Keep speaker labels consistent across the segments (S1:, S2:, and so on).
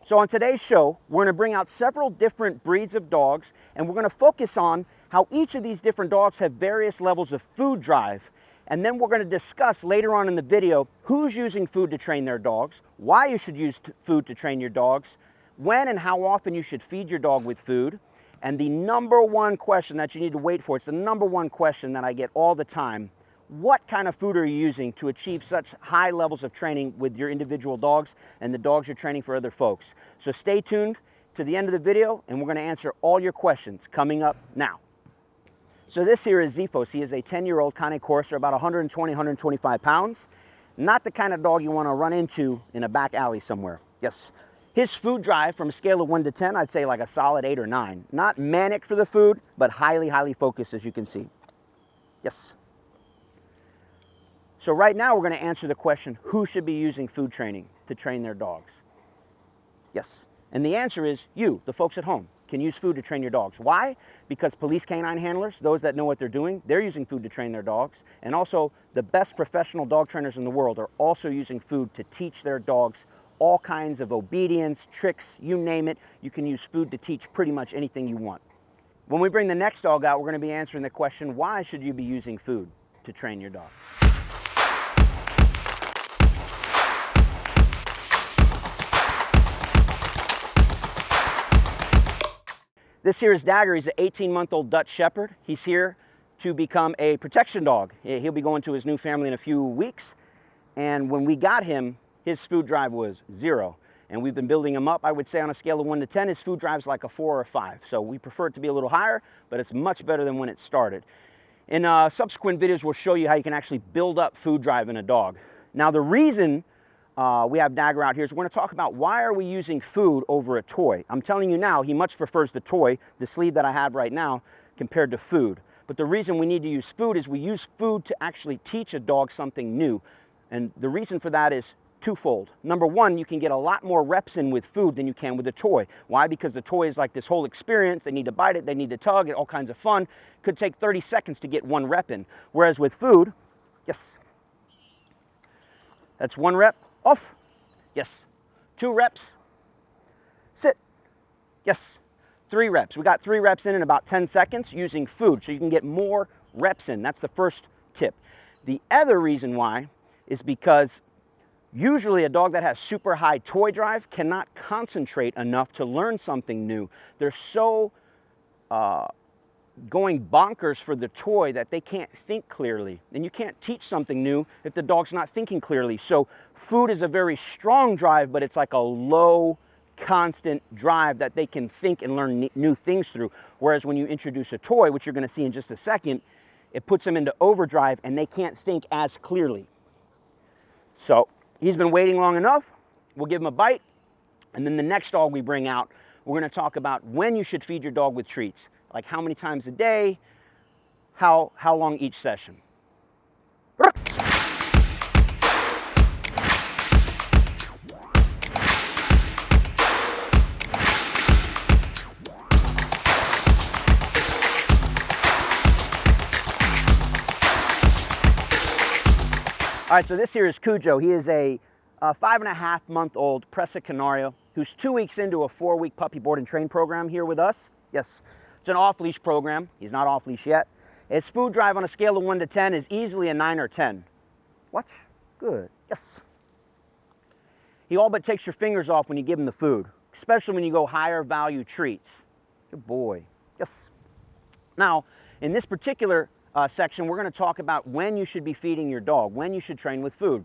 S1: So on today's show, we're going to bring out several different breeds of dogs, and we're going to focus on how each of these different dogs have various levels of food drive. And then we're going to discuss later on in the video who's using food to train their dogs, why you should use food to train your dogs, when and how often you should feed your dog with food, and the number one question that you need to wait for, it's the number one question that I get all the time: what kind of food are you using to achieve such high levels of training with your individual dogs and the dogs you're training for other folks? So stay tuned to the end of the video, and we're going to answer all your questions coming up now. So this here is Xephos. He is a 10-year-old Cane Corso, about 120, 125 pounds. Not the kind of dog you want to run into in a back alley somewhere. Yes. His food drive, from a scale of 1 to 10, I'd say like a solid 8 or 9. Not manic for the food, but highly, highly focused, as you can see. Yes. So right now we're going to answer the question, who should be using food training to train their dogs? Yes. And the answer is you, the folks at home, can use food to train your dogs. Why? Because police canine handlers, those that know what they're doing, they're using food to train their dogs. And also the best professional dog trainers in the world are also using food to teach their dogs all kinds of obedience, tricks, you name it. You can use food to teach pretty much anything you want. When we bring the next dog out, we're going to be answering the question, why should you be using food to train your dog? This here is Dagger. He's an 18-month-old Dutch Shepherd. He's here to become a protection dog. He'll be going to his new family in a few weeks. And when we got him, his food drive was 0. And we've been building him up. I would say on a scale of 1 to 10, his food drive's like a 4 or a 5. So we prefer it to be a little higher, but it's much better than when it started. In subsequent videos, we'll show you how you can actually build up food drive in a dog. Now, the reason we have Dagger out here is we're going to talk about why are we using food over a toy. I'm telling you now, he much prefers the toy, the sleeve that I have right now, compared to food. But the reason we need to use food is we use food to actually teach a dog something new. And the reason for that is twofold. Number one, you can get a lot more reps in with food than you can with a toy. Why? Because the toy is like this whole experience. They need to bite it, they need to tug it, all kinds of fun. Could take 30 seconds to get 1 rep in. Whereas with food, yes, that's 1 rep, off, yes, 2 reps, sit, yes, 3 reps. We got 3 reps in about 10 seconds using food, so you can get more reps in. That's the first tip. The other reason why is because usually a dog that has super high toy drive cannot concentrate enough to learn something new. They're so going bonkers for the toy that they can't think clearly. And you can't teach something new if the dog's not thinking clearly. So food is a very strong drive, but it's like a low, constant drive that they can think and learn new things through. Whereas when you introduce a toy, which you're going to see in just a second, it puts them into overdrive and they can't think as clearly. So he's been waiting long enough. We'll give him a bite. And then the next dog we bring out, we're going to talk about when you should feed your dog with treats. Like how many times a day, how long each session. All right, so this here is Cujo. He is a 5.5-month-old Presa Canario who's 2 weeks into a 4-week puppy board and train program here with us. Yes, it's an off-leash program. He's not off-leash yet. His food drive on a scale of 1 to 10 is easily a 9 or 10. Watch. Good. Yes. He all but takes your fingers off when you give him the food, especially when you go higher value treats. Good boy. Yes. Now, in this particular section, we're going to talk about when you should be feeding your dog, when you should train with food.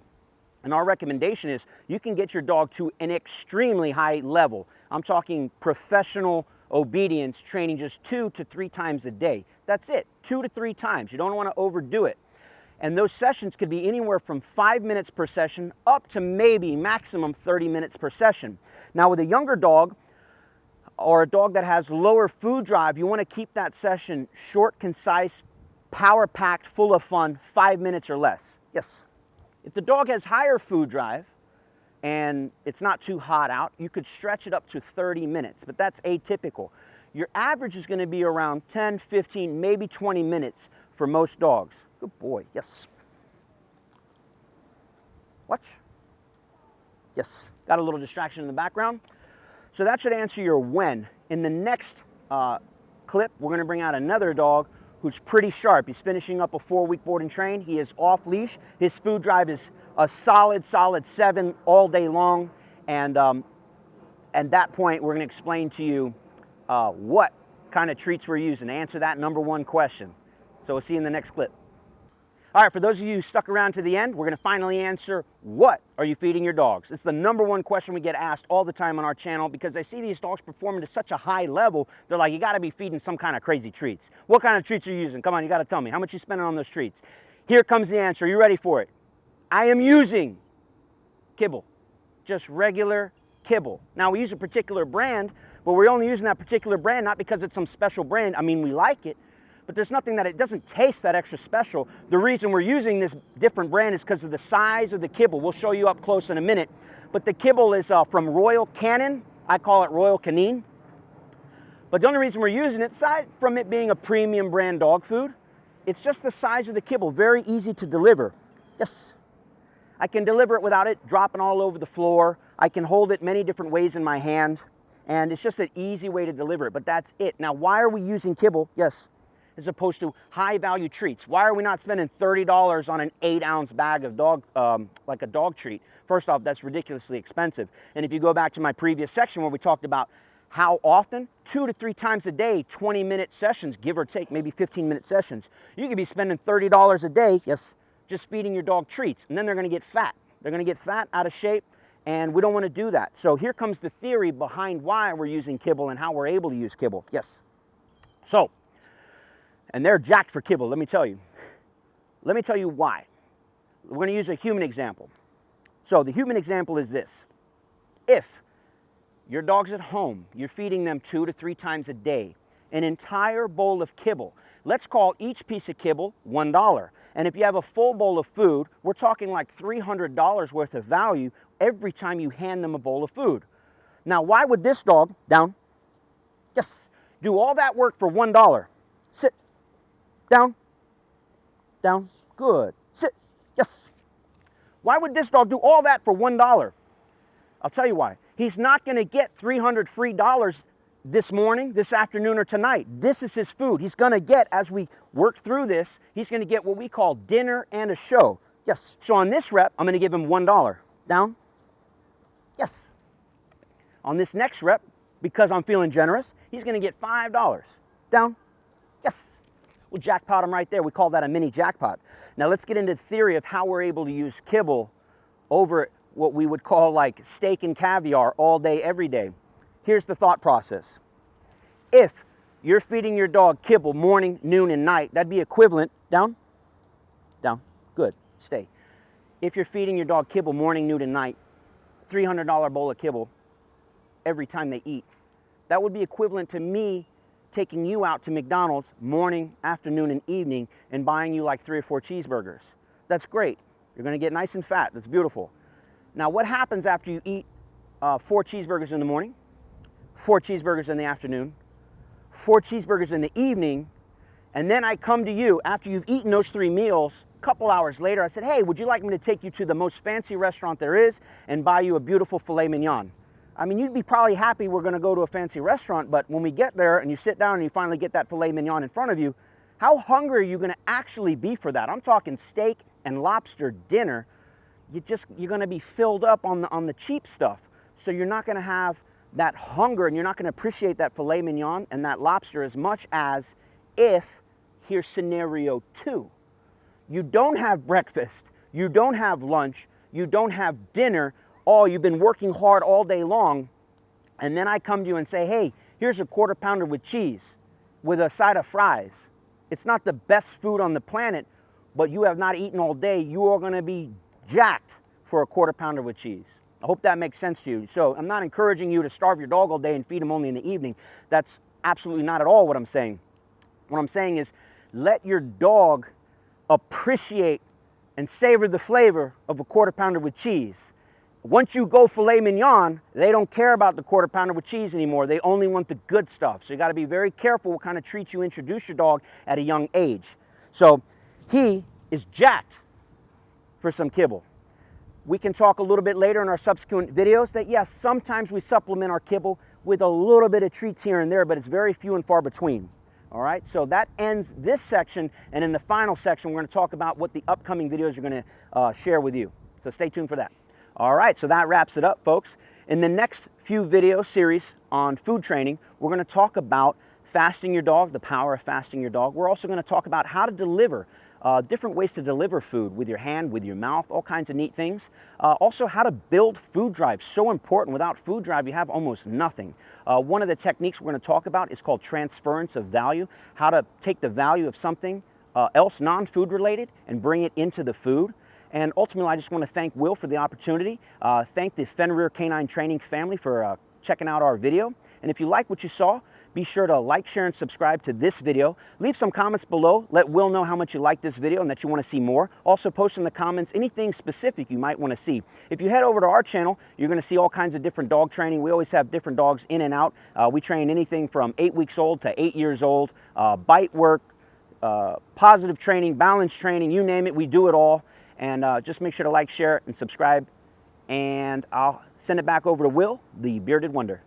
S1: And our recommendation is you can get your dog to an extremely high level. I'm talking professional obedience training just 2 to 3 times a day. That's it, 2 to 3 times. You don't want to overdo it. And those sessions could be anywhere from 5 minutes per session up to maybe maximum 30 minutes per session. Now with a younger dog or a dog that has lower food drive, you want to keep that session short, concise, power-packed, full of fun, 5 minutes or less. Yes. If the dog has higher food drive and it's not too hot out, you could stretch it up to 30 minutes, but that's atypical. Your average is going to be around 10, 15, maybe 20 minutes for most dogs. Good boy. Yes. Watch. Yes. Got a little distraction in the background. So that should answer your when. In the next clip, we're going to bring out another dog who's pretty sharp. He's finishing up a 4-week board and train. He is off leash. His food drive is a solid 7 all day long. And at that point, we're going to explain to you what kind of treats we're using to answer that number one question. So we'll see you in the next clip. All right, for those of you who stuck around to the end, we're going to finally answer, what are you feeding your dogs? It's the number one question we get asked all the time on our channel, because I see these dogs performing to such a high level. They're like, you got to be feeding some kind of crazy treats. What kind of treats are you using? Come on, you got to tell me. How much you spending on those treats? Here comes the answer. Are you ready for it? I am using kibble, just regular kibble. Now, we use a particular brand, but we're only using that particular brand not because it's some special brand. I mean, we like it, but there's nothing that it doesn't taste that extra special. The reason we're using this different brand is because of the size of the kibble. We'll show you up close in a minute. But the kibble is from Royal Canin. I call it Royal Canine. But the only reason we're using it, aside from it being a premium brand dog food, it's just the size of the kibble. Very easy to deliver. Yes. I can deliver it without it dropping all over the floor. I can hold it many different ways in my hand. And it's just an easy way to deliver it. But that's it. Now, why are we using kibble? Yes. As opposed to high value treats. Why are we not spending $30 on an 8-ounce bag of dog, like a dog treat? First off, that's ridiculously expensive. And if you go back to my previous section where we talked about how often, 2 to 3 times a day, 20-minute sessions, give or take, maybe 15-minute sessions, you could be spending $30 a day, yes, just feeding your dog treats. And then they're going to get fat. They're going to get fat, out of shape, and we don't want to do that. So here comes the theory behind why we're using kibble and how we're able to use kibble. Yes. So, and they're jacked for kibble, let me tell you. Let me tell you why. We're going to use a human example. So the human example is this. If your dog's at home, you're feeding them 2 to 3 times a day, an entire bowl of kibble. Let's call each piece of kibble $1. And if you have a full bowl of food, we're talking like $300 worth of value every time you hand them a bowl of food. Now, why would this dog, down, yes, do all that work for $1? Sit. Down, down, good. Sit, yes. Why would this dog do all that for $1? I'll tell you why. He's not going to get 300 free dollars this morning, this afternoon, or tonight. This is his food. He's going to get, as we work through this, he's going to get what we call dinner and a show. Yes. So on this rep, I'm going to give him $1. Down, yes. On this next rep, because I'm feeling generous, he's going to get $5. Down, yes. We'll jackpot him right there. We call that a mini jackpot. Now let's get into the theory of how we're able to use kibble over what we would call like steak and caviar all day, every day. Here's the thought process. If you're feeding your dog kibble morning, noon, and night, that'd be equivalent, down, down, good, stay. If you're feeding your dog kibble morning, noon, and night, $300 bowl of kibble every time they eat, that would be equivalent to me taking you out to McDonald's morning, afternoon, and evening and buying you like 3 or 4 cheeseburgers. That's great. You're going to get nice and fat. That's beautiful. Now, what happens after you eat 4 cheeseburgers in the morning, 4 cheeseburgers in the afternoon, 4 cheeseburgers in the evening, and then I come to you after you've eaten those 3 meals, a couple hours later, I said, hey, would you like me to take you to the most fancy restaurant there is and buy you a beautiful filet mignon? I mean, you'd be probably happy we're going to go to a fancy restaurant, but when we get there and you sit down and you finally get that filet mignon in front of you, how hungry are you going to actually be for that? I'm talking steak and lobster dinner. You're going to be filled up on the cheap stuff. So you're not going to have that hunger, and you're not going to appreciate that filet mignon and that lobster as much as if, here's scenario 2. You don't have breakfast, you don't have lunch, you don't have dinner. Oh, you've been working hard all day long, and then I come to you and say, hey, here's a quarter pounder with cheese with a side of fries. It's not the best food on the planet, but you have not eaten all day. You are going to be jacked for a quarter pounder with cheese. I hope that makes sense to you. So I'm not encouraging you to starve your dog all day and feed him only in the evening. That's absolutely not at all what I'm saying. What I'm saying is let your dog appreciate and savor the flavor of a quarter pounder with cheese. Once you go filet mignon, they don't care about the quarter pounder with cheese anymore. They only want the good stuff. So you got to be very careful what kind of treats you introduce your dog at a young age. So he is jacked for some kibble. We can talk a little bit later in our subsequent videos that yes, sometimes we supplement our kibble with a little bit of treats here and there, but it's very few and far between. All right, so that ends this section, and in the final section, we're going to talk about what the upcoming videos are going to share with you. So stay tuned for that. All right, so that wraps it up, folks. In the next few video series on food training, we're going to talk about fasting your dog, the power of fasting your dog. We're also going to talk about how to deliver, different ways to deliver food with your hand, with your mouth, all kinds of neat things. Also how to build food drive, so important. Without food drive, you have almost nothing. One of the techniques we're going to talk about is called transference of value, how to take the value of something else non-food related and bring it into the food. And ultimately, I just want to thank Will for the opportunity. Thank the Fenrir Canine Training family for checking out our video. And if you like what you saw, be sure to like, share, and subscribe to this video. Leave some comments below. Let Will know how much you like this video and that you want to see more. Also, post in the comments anything specific you might want to see. If you head over to our channel, you're going to see all kinds of different dog training. We always have different dogs in and out. We train anything from 8 weeks old to 8 years old, bite work, positive training, balance training, you name it, we do it all. And just make sure to like, share, and subscribe. And I'll send it back over to Will, the Bearded Wonder.